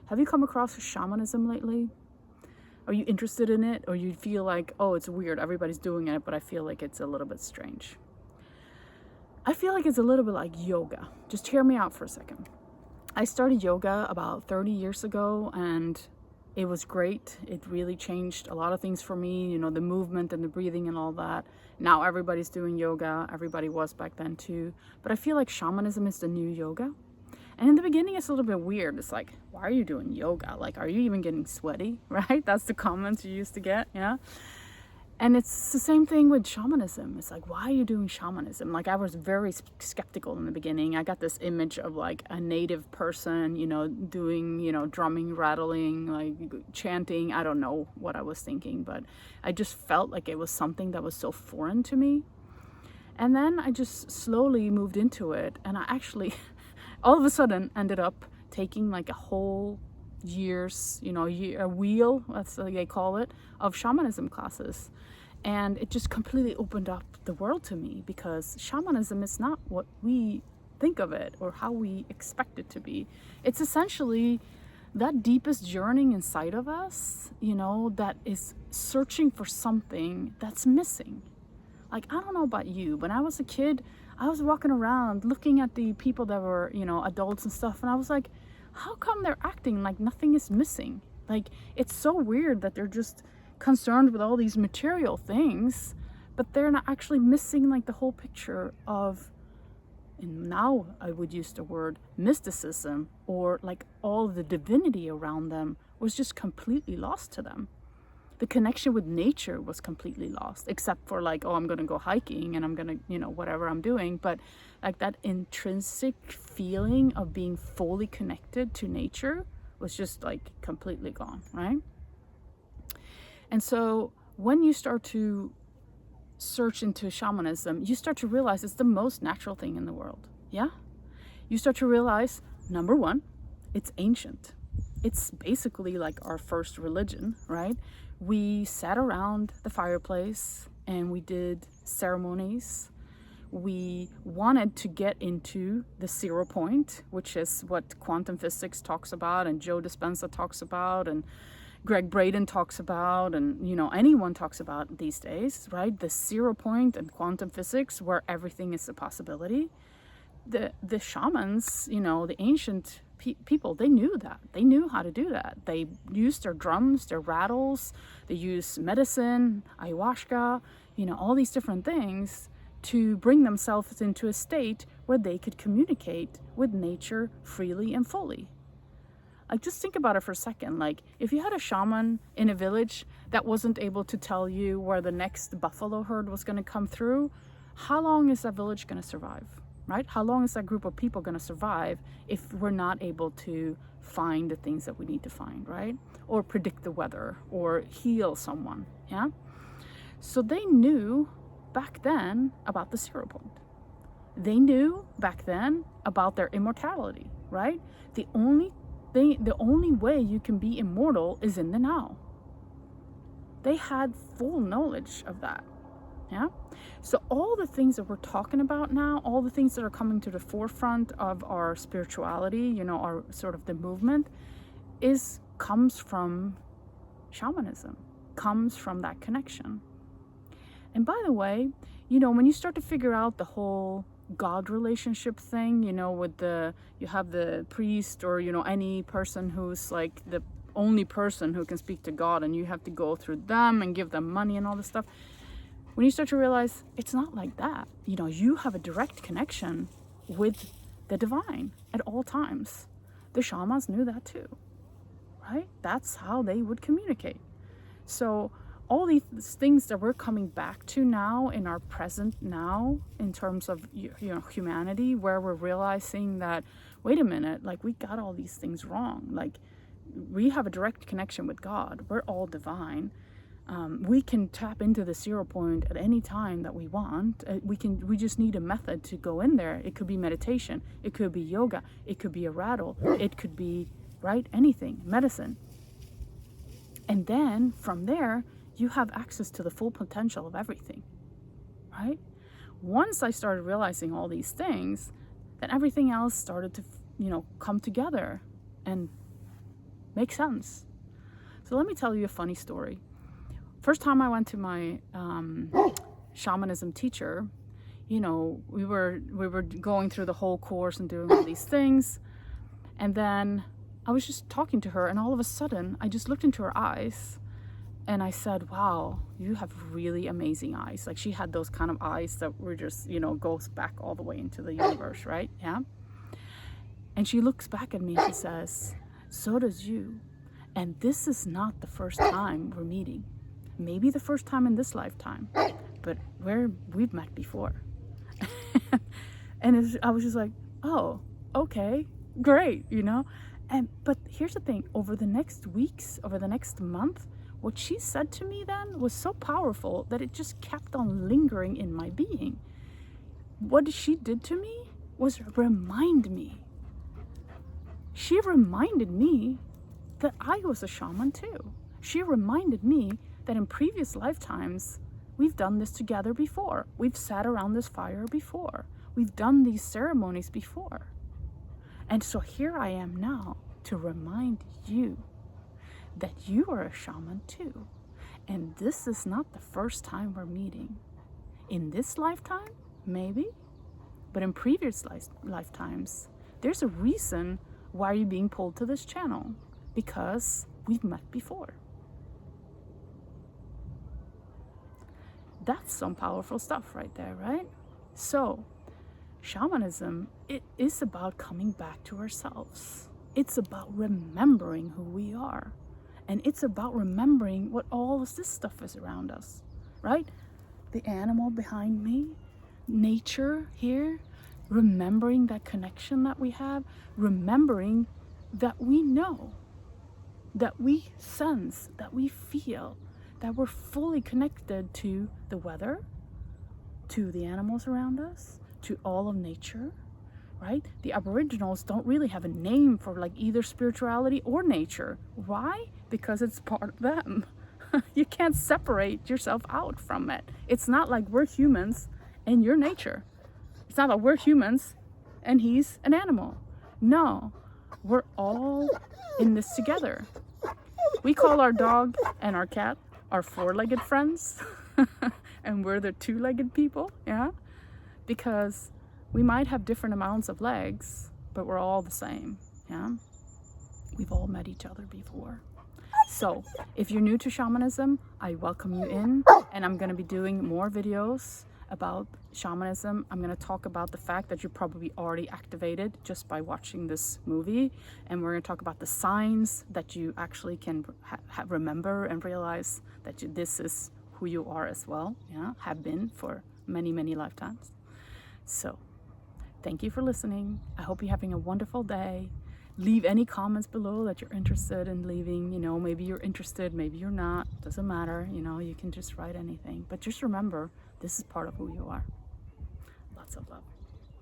Have you come across shamanism lately? Are you interested in it? Or you feel like, oh, it's weird, everybody's doing it, but I feel like it's a little bit strange? I feel like it's a little bit like yoga. Just hear me out for a second. I started yoga about 30 years ago, and it was great. It really changed a lot of things for me, you know, the movement and the breathing and all that. Now everybody's doing yoga. Everybody was back then too. But I feel like shamanism is the new yoga. And in the beginning, it's a little bit weird. It's like, why are you doing yoga? Like, are you even getting sweaty, right? That's the comments you used to get, yeah? And it's the same thing with shamanism. It's like, why are you doing shamanism? Like, I was very skeptical in the beginning. I got this image of like a native person, you know, doing, you know, drumming, rattling, like chanting. I don't know what I was thinking, but I just felt like it was something that was so foreign to me. And then I just slowly moved into it. And I actually, all of a sudden, ended up taking like a whole years, you know, a wheel, that's what they call it, of shamanism classes. And it just completely opened up the world to me, because shamanism is not what we think of it or how we expect it to be. It's essentially that deepest yearning inside of us, you know, that is searching for something that's missing. Like, I don't know about you, when I was a kid, I was walking around looking at the people that were, you know, adults and stuff, and I was like, how come they're acting like nothing is missing? Like, it's so weird that they're just concerned with all these material things, but they're not actually missing like the whole picture of, and now I would use the word mysticism, or like all the divinity around them was just completely lost to them. The connection with nature was completely lost, except for like, oh, I'm going to go hiking and I'm going to, you know, whatever I'm doing. But like that intrinsic feeling of being fully connected to nature was just like completely gone, right? And so when you start to search into shamanism, you start to realize it's the most natural thing in the world. Yeah? You start to realize, number one, it's ancient. It's basically like our first religion, right? We sat around the fireplace and we did ceremonies. We wanted to get into the 0 point, which is what quantum physics talks about, and Joe Dispenza talks about, and Greg Braden talks about, and, you know, anyone talks about these days, right? The 0 point and quantum physics, where everything is a possibility. The shamans, you know, the ancient people, they knew that. They knew how to do that. They used their drums, their rattles, they used medicine, ayahuasca, you know, all these different things to bring themselves into a state where they could communicate with nature freely and fully. Like, just think about it for a second. Like, if you had a shaman in a village that wasn't able to tell you where the next buffalo herd was going to come through, how long is that village going to survive? Right? How long is that group of people going to survive if we're not able to find the things that we need to find, right? Or predict the weather or heal someone, yeah? So they knew back then about the 0 point. They knew back then about their immortality, right? The only way you can be immortal is in the now. They had full knowledge of that. Yeah. So all the things that we're talking about now, all the things that are coming to the forefront of our spirituality, you know, our sort of the movement, comes from shamanism, comes from that connection. And by the way, you know, when you start to figure out the whole God relationship thing, you know, with you have the priest, or, you know, any person who's like the only person who can speak to God, and you have to go through them and give them money and all this stuff. When you start to realize it's not like that, you know, you have a direct connection with the divine at all times. The shamans knew that too, right? That's how they would communicate. So all these things that we're coming back to now in our present now, in terms of, you know, humanity, where we're realizing that, wait a minute, like, we got all these things wrong. Like, we have a direct connection with God. We're all divine. We can tap into the 0 point at any time that we want. We just need a method to go in there. It could be meditation. It could be yoga. It could be a rattle. It could be, right, anything, medicine. And then from there, you have access to the full potential of everything, right? Once I started realizing all these things, then everything else started to, you know, come together. And Makes sense. So let me tell you a funny story. First time I went to my shamanism teacher, you know, we were going through the whole course and doing all these things. And then I was just talking to her, and all of a sudden I just looked into her eyes and I said, wow, you have really amazing eyes. Like, she had those kind of eyes that were just, you know, goes back all the way into the universe, right? Yeah. And she looks back at me and she says, so does you. And this is not the first time we're meeting. Maybe the first time in this lifetime, but we've met before. And I was just like, oh, okay, great, you know? But here's the thing, over the next weeks, over the next month, what she said to me then was so powerful that it just kept on lingering in my being. What she did to me was remind me. She reminded me that I was a shaman too. She reminded me that in previous lifetimes, we've done this together before. We've sat around this fire before. We've done these ceremonies before. And so here I am now to remind you that you are a shaman too. And this is not the first time we're meeting. In this lifetime, maybe, but in previous lifetimes, there's a reason why you're being pulled to this channel, because we've met before. That's some powerful stuff right there, right? So, shamanism, it is about coming back to ourselves. It's about remembering who we are. And it's about remembering what all of this stuff is around us, right? The animal behind me, nature here, remembering that connection that we have, remembering that we know, that we sense, that we feel, that we're fully connected to the weather, to the animals around us, to all of nature, right? The Aboriginals don't really have a name for like either spirituality or nature. Why? Because it's part of them. You can't separate yourself out from it. It's not like we're humans and you're nature. It's not like we're humans and he's an animal. No, we're all in this together. We call our dog and our cat our four-legged friends and we're the two-legged people, yeah? Because we might have different amounts of legs, but we're all the same, yeah? We've all met each other before. So if you're new to shamanism, I welcome you in, and I'm going to be doing more videos about shamanism. I'm going to talk about the fact that you're probably already activated just by watching this movie, and we're going to talk about the signs that you actually can remember and realize that this is who you are as well, yeah, have been for many, many lifetimes. So thank you for listening. I hope you're having a wonderful day. Leave any comments below that you're interested in leaving. You know, maybe you're interested, maybe you're not. Doesn't matter. You know, you can just write anything. But just remember, this is part of who you are. Lots of love.